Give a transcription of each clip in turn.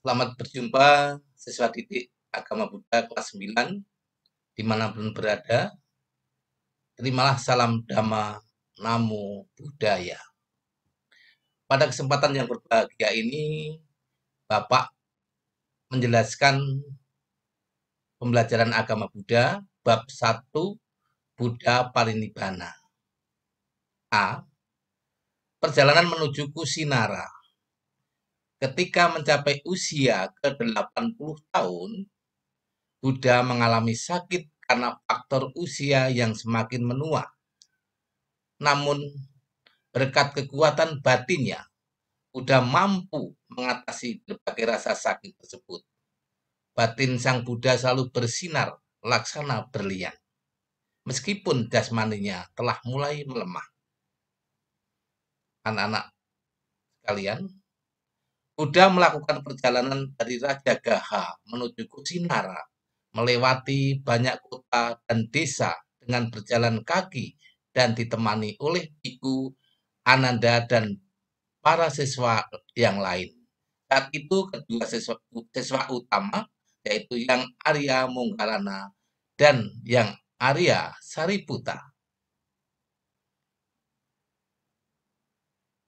Selamat berjumpa siswa didik Agama Buddha kelas 9 dimanapun berada. Terimalah salam Dhamma Namo Buddhaya. Pada kesempatan yang berbahagia ini, Bapak menjelaskan pembelajaran agama Buddha bab 1 Buddha Parinibbana. A. Perjalanan menuju Kusinara. Ketika mencapai usia ke-80 tahun, Buddha mengalami sakit karena faktor usia yang semakin menua. Namun, berkat kekuatan batinnya, Buddha mampu mengatasi berbagai rasa sakit tersebut. Batin sang Buddha selalu bersinar laksana berlian, meskipun jasmaninya telah mulai melemah. Anak-anak sekalian, Buddha melakukan perjalanan dari Raja Gaha menuju Kusinara, melewati banyak kota dan desa dengan berjalan kaki dan ditemani oleh Biku Ananda dan para siswa yang lain. Saat itu kedua siswa utama, yaitu Yang Arya Moggallana dan Yang Arya Sariputta.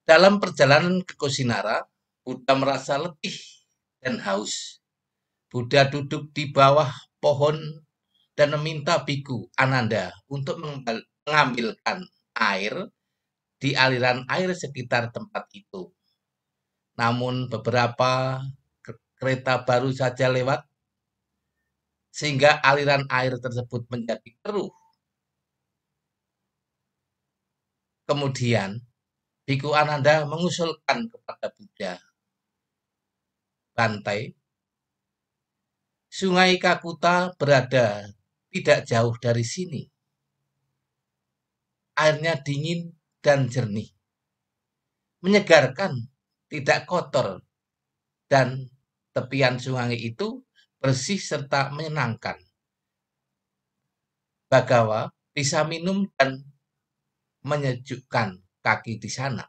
Dalam perjalanan ke Kusinara, Buddha merasa letih dan haus. Buddha duduk di bawah pohon dan meminta Biku Ananda untuk mengambilkan air di aliran air sekitar tempat itu. Namun beberapa kereta baru saja lewat, sehingga aliran air tersebut menjadi keruh. Kemudian, Biku Ananda mengusulkan kepada Buddha, Bante, Sungai Kakuta berada tidak jauh dari sini. Airnya dingin dan jernih, menyegarkan, tidak kotor, dan tepian sungai itu bersih serta menyenangkan. Bagawa bisa minum dan menyejukkan kaki di sana.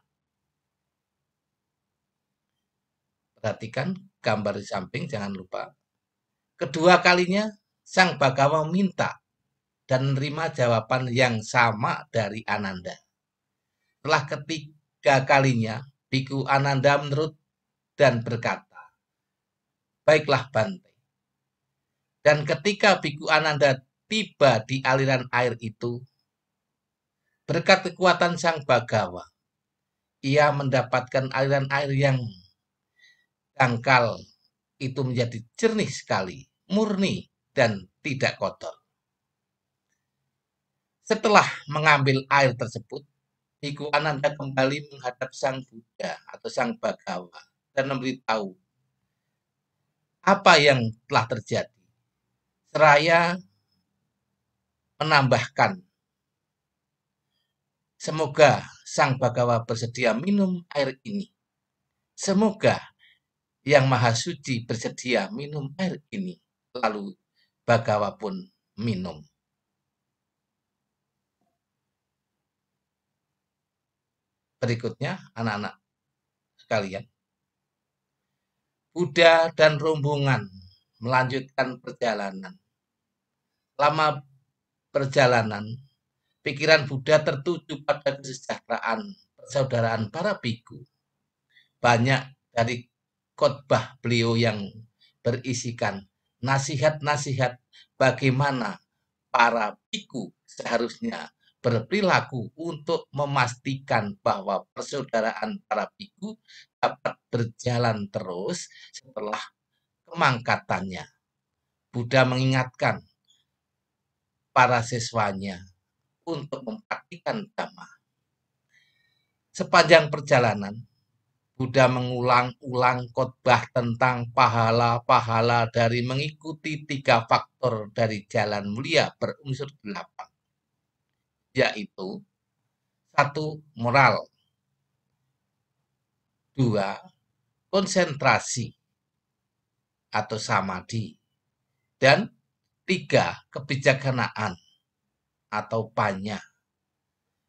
Perhatikan gambar di samping, jangan lupa. Kedua kalinya, Sang Bagawa minta dan menerima jawaban yang sama dari Ananda. Setelah ketiga kalinya, Biku Ananda menurut dan berkata, baiklah Bante. Dan ketika Biku Ananda tiba di aliran air itu, berkat kekuatan Sang Bagawa, ia mendapatkan aliran air yang dangkal itu menjadi jernih sekali, murni, dan tidak kotor. Setelah mengambil air tersebut, Biku Ananda kembali menghadap Sang Buddha atau Sang Bagawa dan memberitahu apa yang telah terjadi. Seraya menambahkan, semoga Sang Bagawa bersedia minum air ini. Semoga Yang Maha Suci bersedia minum air ini. Lalu Bagawa pun minum. Berikutnya, anak-anak sekalian, Buddha dan rombongan melanjutkan perjalanan. Lama perjalanan, pikiran Buddha tertuju pada kesejahteraan persaudaraan para biku. Banyak dari khotbah beliau yang berisikan nasihat-nasihat bagaimana para biku seharusnya berperilaku untuk memastikan bahwa persaudaraan para biku dapat berjalan terus setelah kemangkatannya. Buddha mengingatkan para siswanya untuk mempraktikkan Dhamma. Sepanjang perjalanan, Buddha mengulang-ulang khotbah tentang pahala-pahala dari mengikuti 3 faktor dari jalan mulia berunsur 8, yaitu 1. Moral, 2. Konsentrasi atau samadhi, dan 3. Kebijaksanaan atau panya,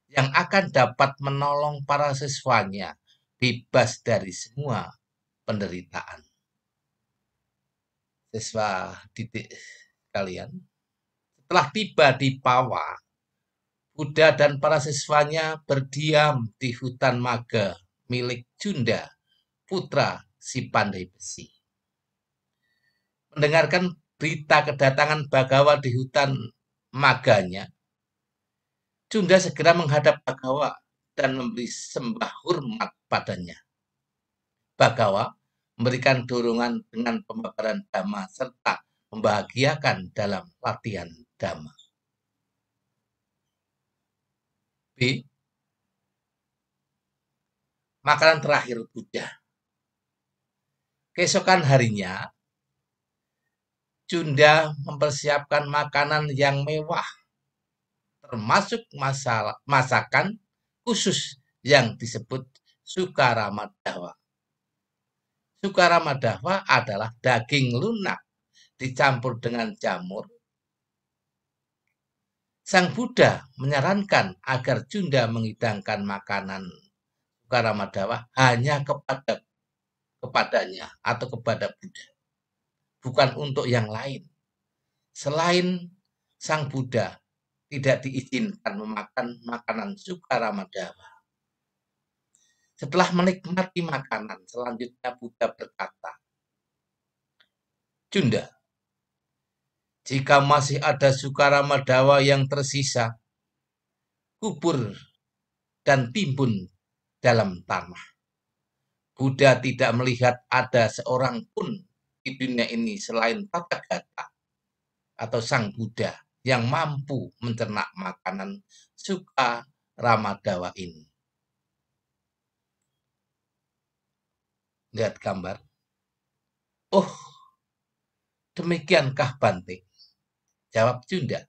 yang akan dapat menolong para siswanya bebas dari semua penderitaan. siswa didik kalian. Setelah tiba di Pawa, Buddha dan para siswanya berdiam di hutan Maga milik Junda, putra si pandai besi. Mendengarkan berita kedatangan Bagawa di hutan Maganya, Junda segera menghadap Bagawa dan memberi sembah hormat padanya. Bagawa memberikan dorongan dengan pemaparan Dhamma serta membahagiakan dalam latihan Dhamma. B. Makanan terakhir Buddha. Keesokan harinya, Junda mempersiapkan makanan yang mewah, termasuk masakan khusus yang disebut Sukaramadhawa. Sukaramadhawa adalah daging lunak dicampur dengan jamur. Sang Buddha menyarankan agar Junda menghidangkan makanan Sukaramadhawa hanya kepadanya atau kepada Buddha, bukan untuk yang lain. Selain Sang Buddha, tidak diizinkan memakan makanan Sukaramadhawa. Setelah menikmati makanan, selanjutnya Buddha berkata, Junda, jika masih ada Sukaramadhawa yang tersisa, kubur dan timbun dalam tanah. Buddha tidak melihat ada seorang pun di dunia ini selain Tathagata atau Sang Buddha yang mampu mencerna makanan Sukaramadhawa ini. Lihat gambar. Oh, demikiankah Bante? Jawab Junda.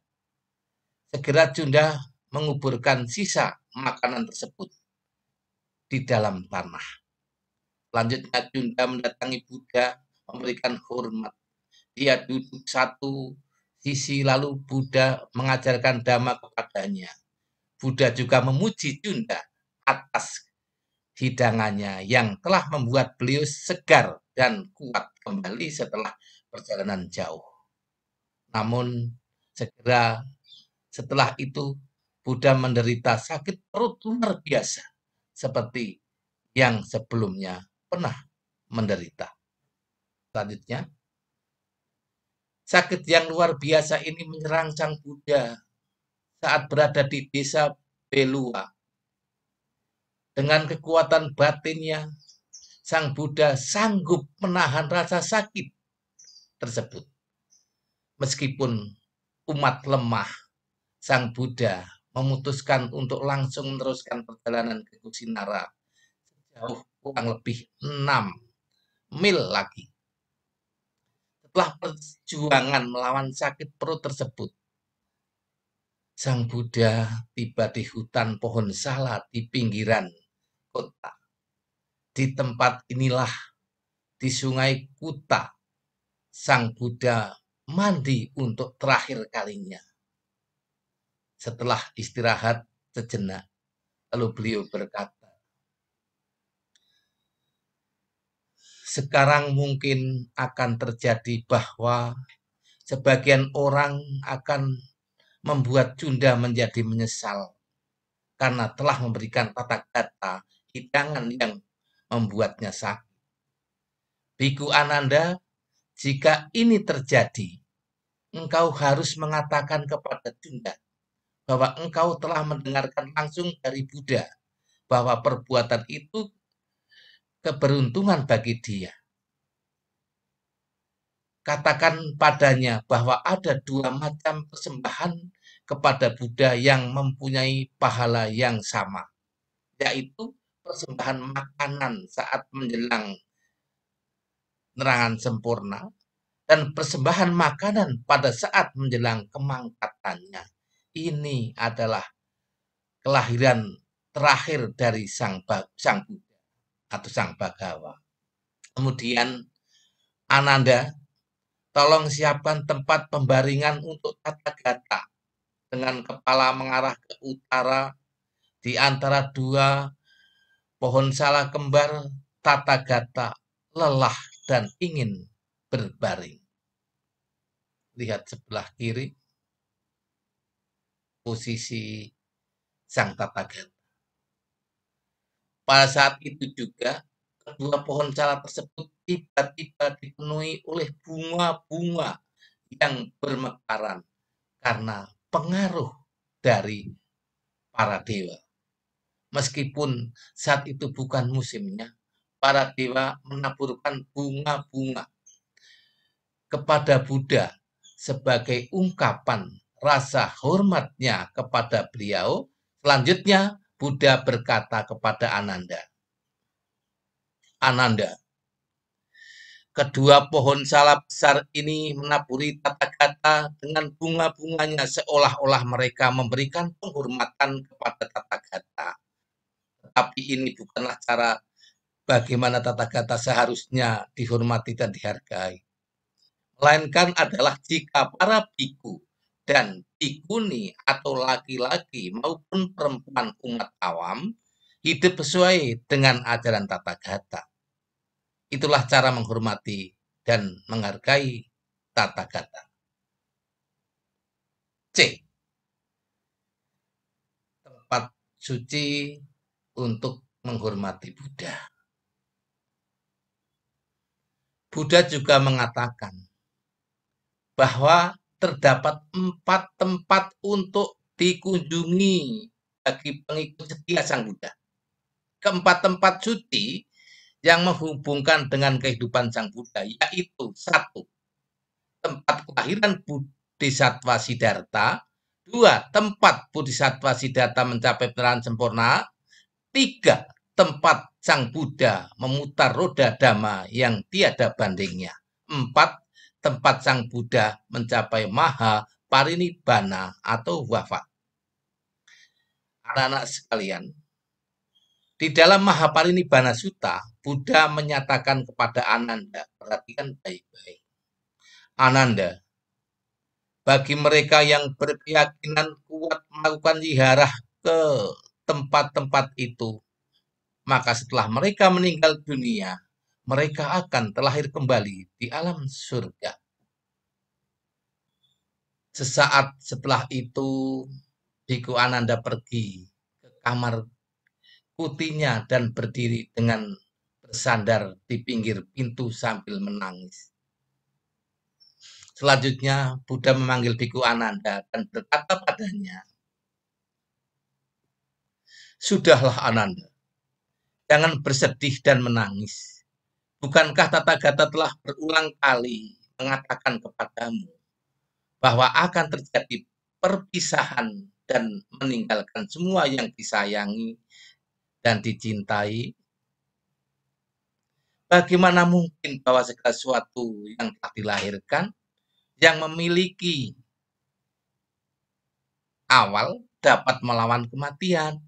Segera Junda menguburkan sisa makanan tersebut di dalam tanah. Selanjutnya Junda mendatangi Buddha, memberikan hormat. Dia duduk satu sisi lalu Buddha mengajarkan Dhamma kepadanya. Buddha juga memuji Junda atas hidangannya yang telah membuat beliau segar dan kuat kembali setelah perjalanan jauh. Namun segera setelah itu Buddha menderita sakit perut luar biasa seperti yang sebelumnya pernah menderita. Selanjutnya, sakit yang luar biasa ini menyerang Sang Buddha saat berada di desa Belua. Dengan kekuatan batinnya, Sang Buddha sanggup menahan rasa sakit tersebut. Meskipun umat lemah, Sang Buddha memutuskan untuk langsung meneruskan perjalanan ke Kusinara sejauh kurang lebih 6 mil lagi. Setelah perjuangan melawan sakit perut tersebut, Sang Buddha tiba di hutan pohon sala di pinggiran kota. Di tempat inilah, di sungai Kuta, Sang Buddha mandi untuk terakhir kalinya. Setelah istirahat sejenak, lalu beliau berkata, sekarang mungkin akan terjadi bahwa sebagian orang akan membuat Junda menjadi menyesal karena telah memberikan Tathagata hidangan yang membuatnya sakit. Biku Ananda, jika ini terjadi, engkau harus mengatakan kepada Junda bahwa engkau telah mendengarkan langsung dari Buddha bahwa perbuatan itu keberuntungan bagi dia. Katakan padanya bahwa ada 2 macam persembahan kepada Buddha yang mempunyai pahala yang sama, yaitu persembahan makanan saat menjelang nerangan sempurna dan persembahan makanan pada saat menjelang kemangkatannya. Ini adalah kelahiran terakhir dari Sang Buddha atau Sang Bagawa. Kemudian, Ananda, tolong siapkan tempat pembaringan untuk Tathagata dengan kepala mengarah ke utara di antara 2 pohon sala kembar. Tathagata lelah dan ingin berbaring. lihat sebelah kiri, posisi sang Tathagata. Pada saat itu juga, kedua pohon cala tersebut tiba-tiba dipenuhi oleh bunga-bunga yang bermekaran karena pengaruh dari para dewa. Meskipun saat itu bukan musimnya, para dewa menaburkan bunga-bunga kepada Buddha sebagai ungkapan rasa hormatnya kepada beliau. Selanjutnya, Buddha berkata kepada Ananda, "Ananda, kedua pohon cala besar ini menaburi Tathagata dengan bunga-bunganya seolah-olah mereka memberikan penghormatan kepada Tathagata. Tetapi ini bukanlah cara bagaimana Tathagata seharusnya dihormati dan dihargai. Melainkan adalah jika para biku dan bikuni atau laki-laki maupun perempuan umat awam hidup sesuai dengan ajaran Tathagata. Itulah cara menghormati dan menghargai Tathagata." C. Tempat suci untuk menghormati Buddha. Buddha juga mengatakan bahwa terdapat 4 tempat untuk dikunjungi bagi pengikut setia Sang Buddha. Keempat tempat suci yang menghubungkan dengan kehidupan Sang Buddha, yaitu 1. Tempat kelahiran Bodhisattva Siddhartha. 2. Tempat Bodhisattva Siddhartha mencapai penerangan sempurna. 3. Tempat Sang Buddha memutar roda dhamma yang tiada bandingnya. 4. Tempat Sang Buddha mencapai maha parinibbana atau wafat. Anak-anak sekalian, di dalam Mahaparinibbana Sutta, Buddha menyatakan kepada Ananda, perhatikan baik-baik. Ananda, bagi mereka yang berkeyakinan kuat melakukan ziarah ke tempat-tempat itu, maka setelah mereka meninggal dunia, mereka akan terlahir kembali di alam surga. Sesaat setelah itu, Biku Ananda pergi ke kamar putihnya dan berdiri dengan bersandar di pinggir pintu sambil menangis. Selanjutnya, Buddha memanggil Biku Ananda dan berkata padanya, "Sudahlah Ananda, jangan bersedih dan menangis. Bukankah Tathagata telah berulang kali mengatakan kepadamu bahwa akan terjadi perpisahan dan meninggalkan semua yang disayangi dan dicintai? Bagaimana mungkin bahwa segala sesuatu yang telah dilahirkan, yang memiliki awal dapat melawan kematian?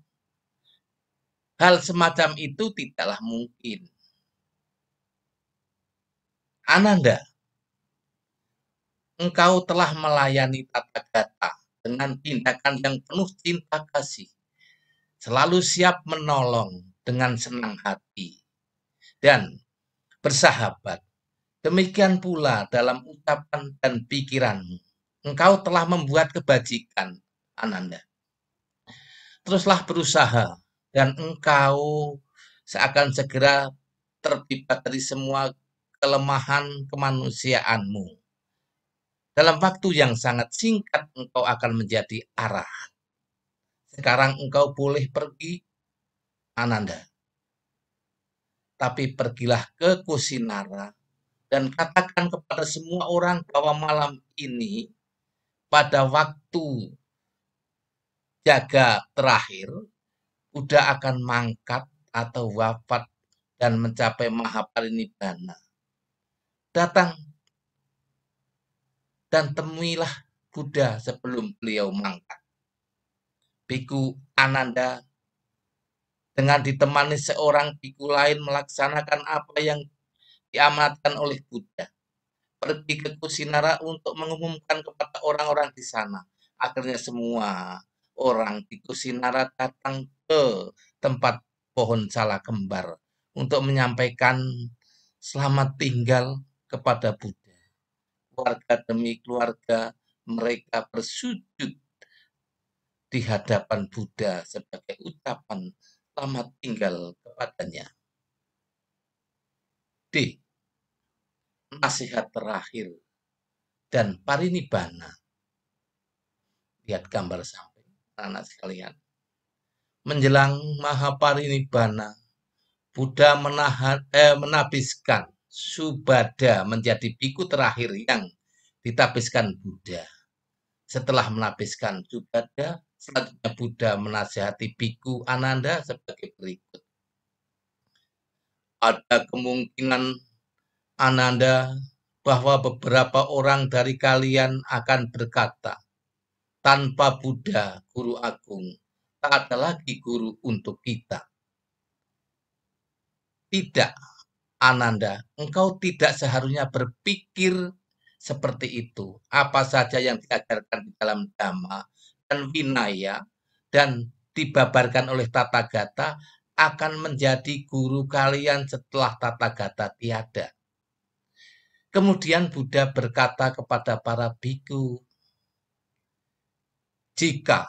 Hal semacam itu tidaklah mungkin. Ananda, engkau telah melayani Tathagata dengan tindakan yang penuh cinta kasih, selalu siap menolong dengan senang hati, dan bersahabat. Demikian pula dalam ucapan dan pikiranmu. Engkau telah membuat kebajikan, Ananda. Teruslah berusaha, dan engkau seakan segera terbebas dari semua kelemahan kemanusiaanmu. Dalam waktu yang sangat singkat, engkau akan menjadi arah. Sekarang engkau boleh pergi, Ananda. Tapi pergilah ke Kusinara dan katakan kepada semua orang bahwa malam ini, pada waktu jaga terakhir, Buddha akan mangkat atau wafat dan mencapai mahaparinibbana. Datang dan temuilah Buddha sebelum beliau mangkat." Biku Ananda dengan ditemani seorang biku lain melaksanakan apa yang diamanatkan oleh Buddha. Pergi ke Kusinara untuk mengumumkan kepada orang-orang di sana. Akhirnya semua orang di Kusinara datang ke tempat pohon cala kembar untuk menyampaikan selamat tinggal kepada Buddha. keluarga demi keluarga, mereka bersujud di hadapan Buddha sebagai ucapan selamat tinggal kepadanya. D. Nasihat terakhir dan parinibbana. Lihat gambar samping, anak sekalian. Menjelang Mahaparinibbana, Buddha menabiskan Subhada menjadi biku terakhir yang ditabiskan Buddha. Setelah menabiskan Subhada, selanjutnya Buddha menasihati biku Ananda sebagai berikut. Ada kemungkinan Ananda bahwa beberapa orang dari kalian akan berkata, tanpa Buddha, guru agung, tak ada lagi guru untuk kita. Tidak, Ananda, engkau tidak seharusnya berpikir seperti itu. Apa saja yang diajarkan di dalam Dhamma dan Vinaya dan dibabarkan oleh Tathagata akan menjadi guru kalian setelah Tathagata tiada. Kemudian Buddha berkata kepada para biku, jika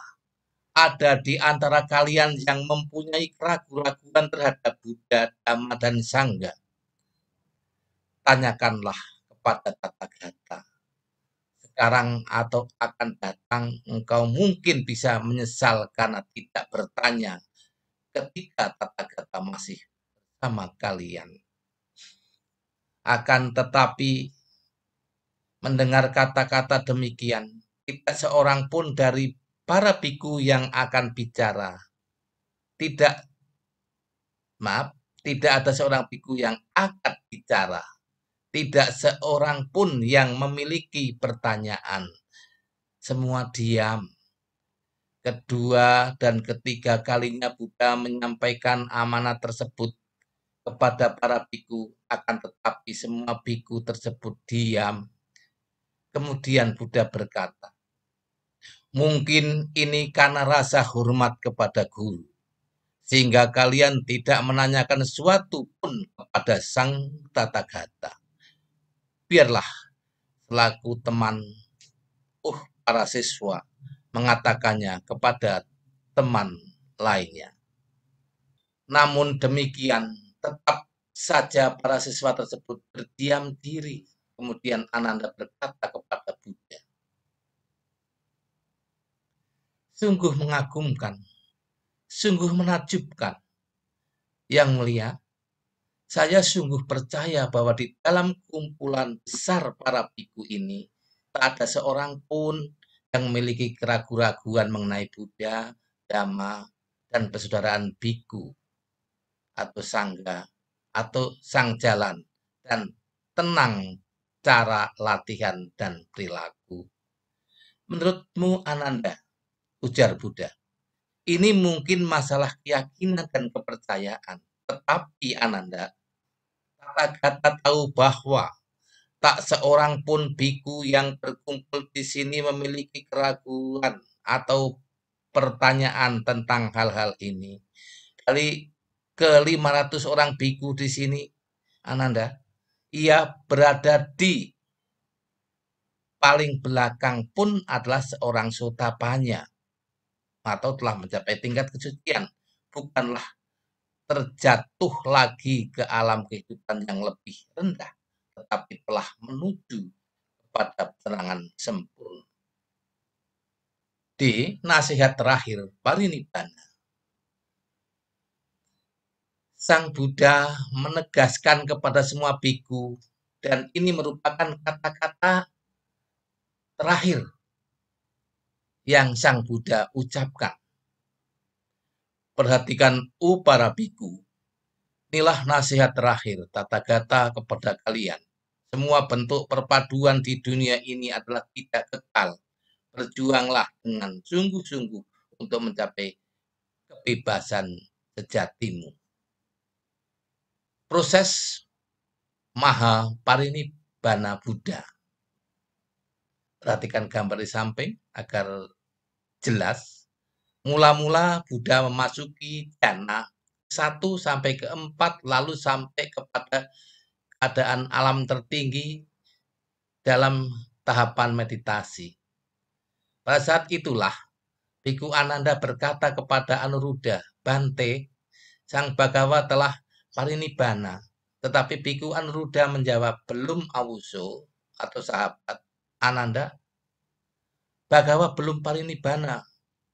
ada di antara kalian yang mempunyai keraguan-keraguan terhadap Buddha, Dhamma, dan Sangha, tanyakanlah kepada Tathagata. Sekarang atau akan datang, engkau mungkin bisa menyesal karena tidak bertanya ketika Tathagata masih bersama kalian. Akan tetapi, mendengar kata-kata demikian, tidak seorang pun dari para biku yang akan bicara. Tidak ada seorang biku yang akan bicara. Tidak seorang pun yang memiliki pertanyaan. Semua diam. Kedua dan ketiga kalinya Buddha menyampaikan amanat tersebut kepada para biku, akan tetapi semua biku tersebut diam. Kemudian Buddha berkata, mungkin ini karena rasa hormat kepada guru, sehingga kalian tidak menanyakan sesuatu pun kepada Sang Tathagata. Biarlah selaku teman para siswa mengatakannya kepada teman lainnya. Namun demikian, tetap saja para siswa tersebut berdiam diri. Kemudian Ananda berkata kepada Buddha, sungguh mengagumkan, sungguh menakjubkan. Yang mulia, saya sungguh percaya bahwa di dalam kumpulan besar para biku ini, tak ada seorang pun yang memiliki keraguan-keraguan mengenai Buddha, Dhamma, dan persaudaraan biku atau sangga atau sang jalan dan tenang cara latihan dan perilaku. Menurutmu Ananda, ujar Buddha, ini mungkin masalah keyakinan dan kepercayaan. Tetapi Ananda, Tathagata tahu bahwa tak seorang pun biku yang berkumpul di sini memiliki keraguan atau pertanyaan tentang hal-hal ini. Dari ke-500 orang biku di sini, Ananda, ia berada di paling belakang pun adalah seorang sotapanya atau telah mencapai tingkat kesucian, bukanlah terjatuh lagi ke alam kehidupan yang lebih rendah, tetapi telah menuju kepada penerangan sempurna. D. Nasihat terakhir, parinibbana. Sang Buddha menegaskan kepada semua biku, dan ini merupakan kata-kata terakhir yang Sang Buddha ucapkan. Perhatikan para biku. Inilah nasihat terakhir Tathagata kepada kalian. Semua bentuk perpaduan di dunia ini adalah tidak kekal. Berjuanglah dengan sungguh-sungguh untuk mencapai kebebasan sejatimu. Proses Mahaparinibbana Buddha. Perhatikan gambar di samping agar jelas. Mula-mula Buddha memasuki jhana 1 sampai ke 4, lalu sampai kepada keadaan alam tertinggi dalam tahapan meditasi. Pada saat itulah Biku Ananda berkata kepada Anuruddha, "Bante, Sang Bagawa telah parinibbana." Tetapi Biku Anuruddha menjawab, "Belum Awuso," atau sahabat Ananda, "Bagawa belum parinibbana.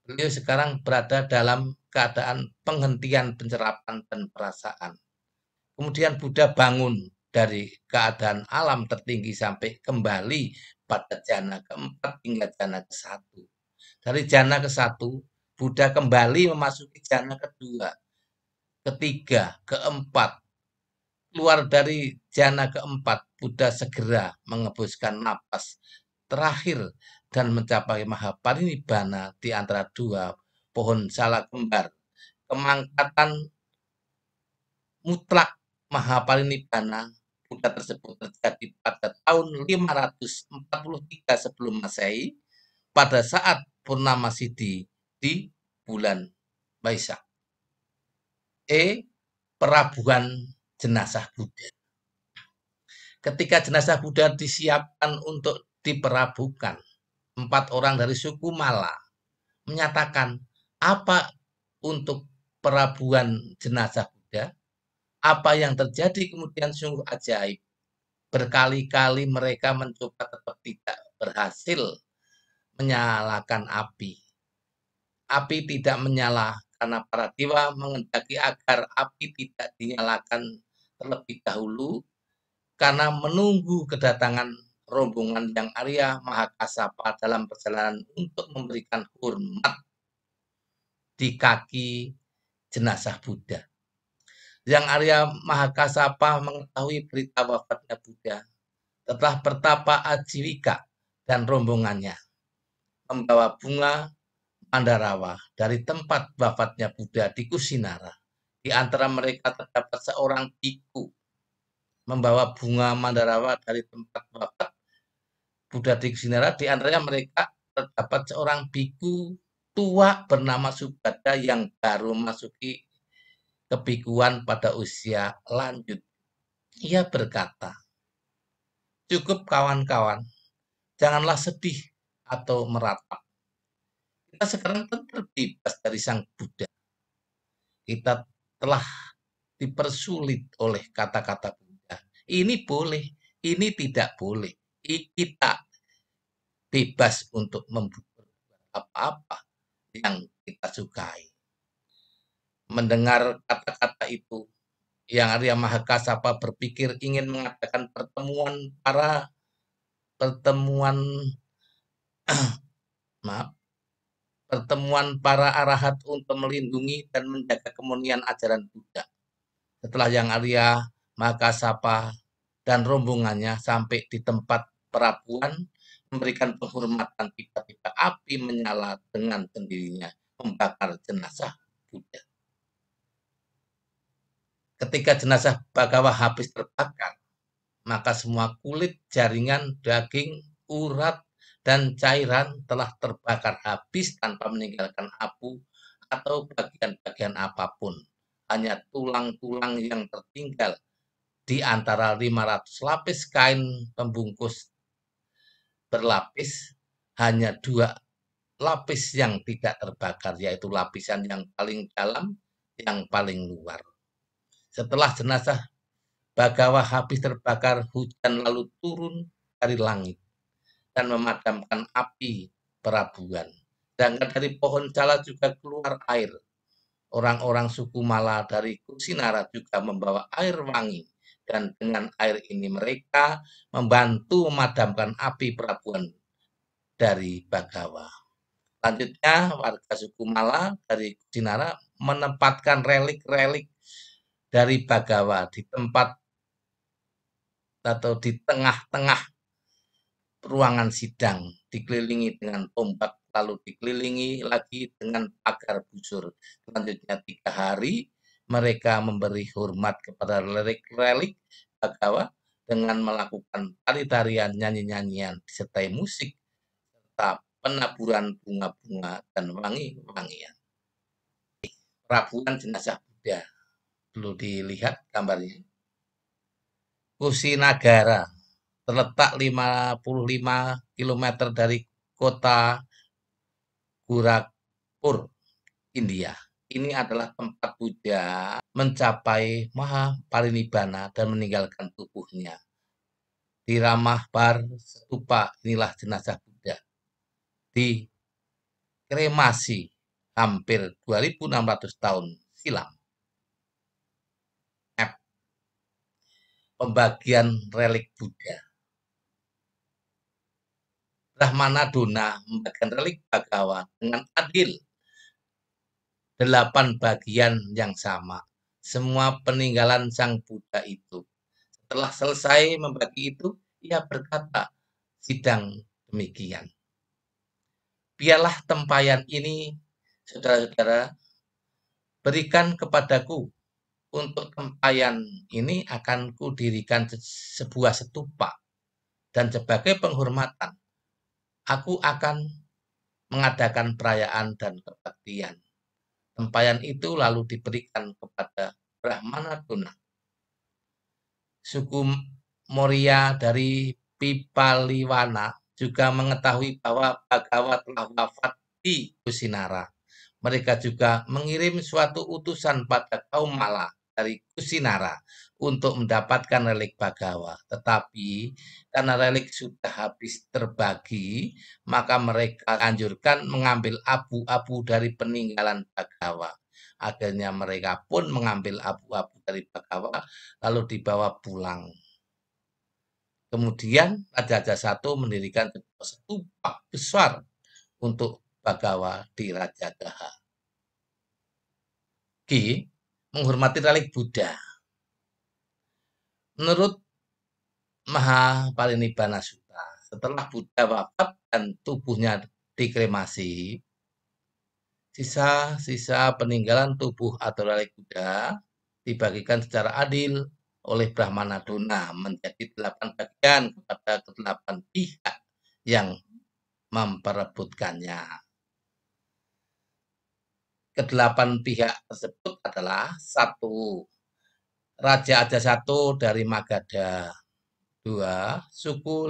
Beliau sekarang berada dalam keadaan penghentian pencerapan dan perasaan." Kemudian Buddha bangun dari keadaan alam tertinggi sampai kembali pada jana keempat hingga jana ke-1. Dari jana ke-1, Buddha kembali memasuki jana kedua, ketiga, keempat. Keluar dari jana keempat, Buddha segera menghembuskan napas terakhir dan mencapai mahaparinibbana di antara dua pohon salak kembar. Kemangkatan mutlak mahaparinibbana Buddha tersebut terjadi pada tahun 543 sebelum Masehi pada saat Purnama Siddhi di bulan Waisak. Perabuan jenazah Buddha. Ketika jenazah Buddha disiapkan untuk diperabukan, 4 orang dari suku Mala menyatakan, "Apa untuk perabuan jenazah Buddha? Apa yang terjadi kemudian sungguh ajaib. Berkali-kali mereka mencoba tetap tidak berhasil menyalakan api. Api tidak menyala karena para dewa menghendaki agar api tidak dinyalakan terlebih dahulu karena menunggu kedatangan rombongan yang Arya Mahakasapa dalam perjalanan untuk memberikan hormat di kaki jenazah Buddha. Yang Arya Mahakasapa mengetahui berita wafatnya Buddha telah bertapa Ajiwika dan rombongannya membawa bunga Mandarawa dari tempat wafatnya Buddha di Kusinara. Di antara mereka terdapat seorang biku membawa bunga Mandarawa dari tempat wafat Buddha di Kusinara. Di antaranya mereka terdapat seorang biku tua bernama Subhada yang baru masuki kebikuan pada usia lanjut. Ia berkata, "Cukup kawan-kawan, janganlah sedih atau meratap. Kita sekarang terbebas dari Sang Buddha. Kita telah dipersulit oleh kata-kata Buddha. Ini boleh, ini tidak boleh. Kita bebas untuk membuat apa-apa yang kita sukai." Mendengar kata-kata itu, yang Arya Mahakasapa berpikir ingin mengadakan pertemuan para arahat untuk melindungi dan menjaga kemurnian ajaran Buddha. Setelah yang Arya Mahakasapa dan rombongannya sampai di tempat perabuan, memberikan penghormatan, tiba-tiba api menyala dengan sendirinya membakar jenazah Buddha. Ketika jenazah Bagawa habis terbakar, maka semua kulit, jaringan, daging, urat, dan cairan telah terbakar habis tanpa meninggalkan abu atau bagian-bagian apapun. Hanya tulang-tulang yang tertinggal di antara 500 lapis kain pembungkus berlapis, hanya 2 lapis yang tidak terbakar, yaitu lapisan yang paling dalam, yang paling luar. Setelah jenazah Bagawa habis terbakar, hujan lalu turun dari langit dan memadamkan api perabuan. Sedangkan dari pohon cala juga keluar air. Orang-orang suku Mala dari Kusinara juga membawa air wangi. Dan dengan air ini mereka membantu memadamkan api perabuan dari Bagawa. Selanjutnya warga suku Mala dari Kusinara menempatkan relik-relik dari Bagawa di tempat atau di tengah-tengah ruangan sidang, dikelilingi dengan tombak, lalu dikelilingi lagi dengan pagar busur. Selanjutnya 3 hari mereka memberi hormat kepada relik-relik Bagawa dengan melakukan tari-tarian, nyanyi-nyanyian disertai musik serta penaburan bunga-bunga dan wangi-wangian. Perabuan jenazah Buddha. Perlu dilihat gambarnya. Kusinagara terletak 55 km dari kota Gorakhpur, India. Ini adalah tempat Buddha mencapai maha parinibbana dan meninggalkan tubuhnya. Di Ramah Bar Stupa, inilah jenazah Buddha dikremasi hampir 2.600 tahun silam. Pembagian relik Buddha. Brahmana Dona membagikan relik Bhagawa dengan adil. 8 bagian yang sama. Semua peninggalan Sang Buddha itu. Setelah selesai membagi itu, ia berkata, sidang demikian. Biarlah tempayan ini, saudara-saudara, berikan kepadaku. Untuk tempayan ini akan kudirikan sebuah stupa. Dan sebagai penghormatan, aku akan mengadakan perayaan dan kebaktian. Tempayan itu lalu diberikan kepada Brahmana Dona. Suku Maurya dari Pipaliwana juga mengetahui bahwa Bhagawa telah wafat di Kusinara. Mereka juga mengirim suatu utusan pada kaum Mala dari Kusinara untuk mendapatkan relik Bhagawa. Tetapi karena relik sudah habis terbagi, maka mereka anjurkan mengambil abu-abu dari peninggalan Bhagawa. Akhirnya mereka pun mengambil abu-abu dari Bhagawa lalu dibawa pulang. Kemudian Raja Ajasattu mendirikan sebuah stupa besar untuk Bhagawa di Rajagaha. G. Menghormati relik Buddha. Menurut Mahaparinibbana Sutta, setelah Buddha wafat dan tubuhnya dikremasi, sisa-sisa peninggalan tubuh atau relik Buddha dibagikan secara adil oleh Brahmana Dona menjadi 8 bagian kepada ke-8 pihak yang memperebutkannya. Ke-8 pihak tersebut adalah 1. Raja Ajasattu dari Magadha. 2. Suku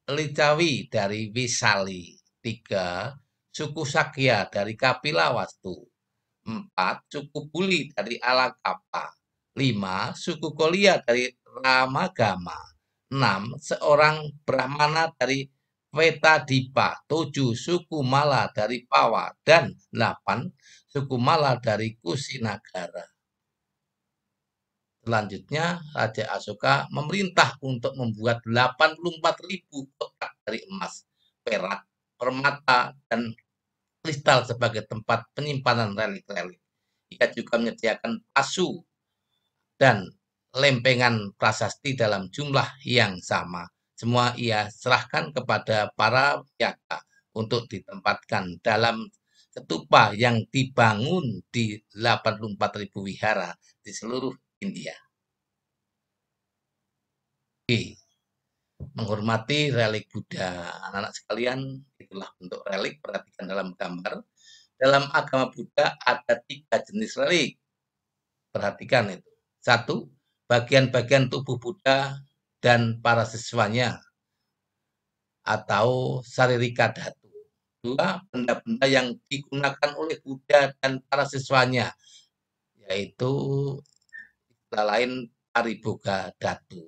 Licawi dari Wisali. 3. Suku Sakya dari Kapilawastu. 4. Suku Buli dari Alakapa. 5. Suku Kolia dari Ramagama. 6. Seorang Brahmana dari Vetadipa. 7. Suku Mala dari Pawa. Dan 8. Suku Mala dari Kusinagara. Selanjutnya, Raja Asoka memerintah untuk membuat 84.000 kotak dari emas, perak, permata, dan kristal sebagai tempat penyimpanan relik-relik. Ia juga menyediakan pasu dan lempengan prasasti dalam jumlah yang sama. Semua ia serahkan kepada para yaka untuk ditempatkan dalam stupa yang dibangun di 84.000 wihara di seluruh India. B. Menghormati relik Buddha. Anak-anak sekalian, itulah bentuk relik. Perhatikan dalam gambar. Dalam agama Buddha ada 3 jenis relik. Perhatikan itu. 1. Bagian-bagian tubuh Buddha dan para siswanya atau saririka dhatu. 2. Benda-benda yang digunakan oleh Buddha dan para siswanya, yaitu istilah lain pariboga dhatu.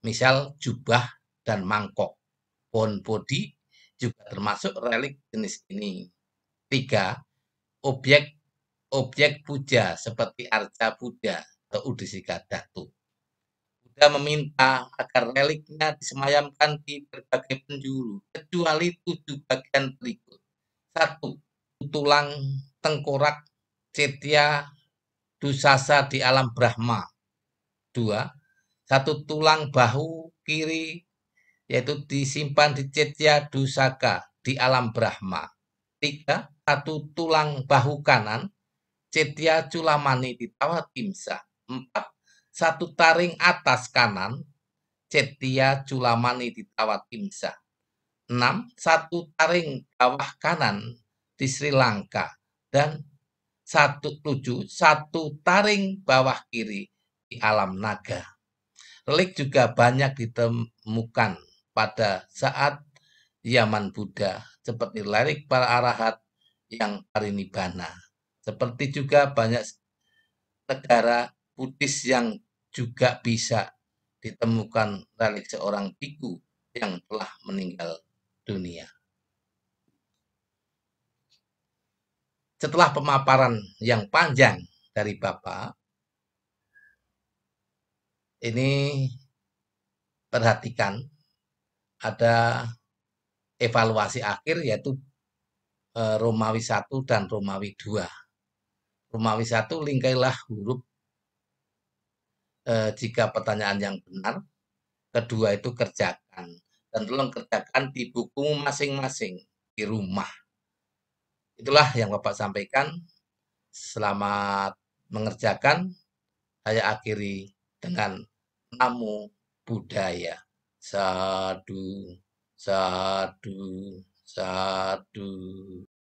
Misal jubah dan mangkok. Bone body juga termasuk relik jenis ini. 3. Objek puja seperti arca Buddha atau udisika dhatu. Buddha meminta agar reliknya disemayamkan di berbagai penjuru, kecuali 7 bagian berikut. 1. Tulang tengkorak Cetya Dusasa di alam Brahma. 2. 1 tulang bahu kiri yaitu disimpan di Cetya Dusaka di alam Brahma. 3. 1 tulang bahu kanan Cetya Culamani di Tawatimsa. 4. 1 taring atas kanan Cetya Culamani di Tawatimsa. 6. 1 taring bawah kanan di Sri Lanka. Dan 7. 1 taring bawah kiri di alam naga. Relik juga banyak ditemukan pada saat zaman Buddha, seperti relik para arahat yang parinibbana. Seperti juga banyak negara Buddhis yang juga bisa ditemukan relik seorang biku yang telah meninggal dunia. Setelah pemaparan yang panjang dari Bapak, ini perhatikan ada evaluasi akhir yaitu Romawi 1 dan Romawi 2. Romawi 1 lingkailah huruf jika pertanyaan yang benar, kedua itu kerjakan. Dan tolong kerjakan di buku masing-masing di rumah. Itulah yang Bapak sampaikan. Selamat mengerjakan. Saya akhiri dengan Namo Buddhaya. Sadu, sadu, sadu.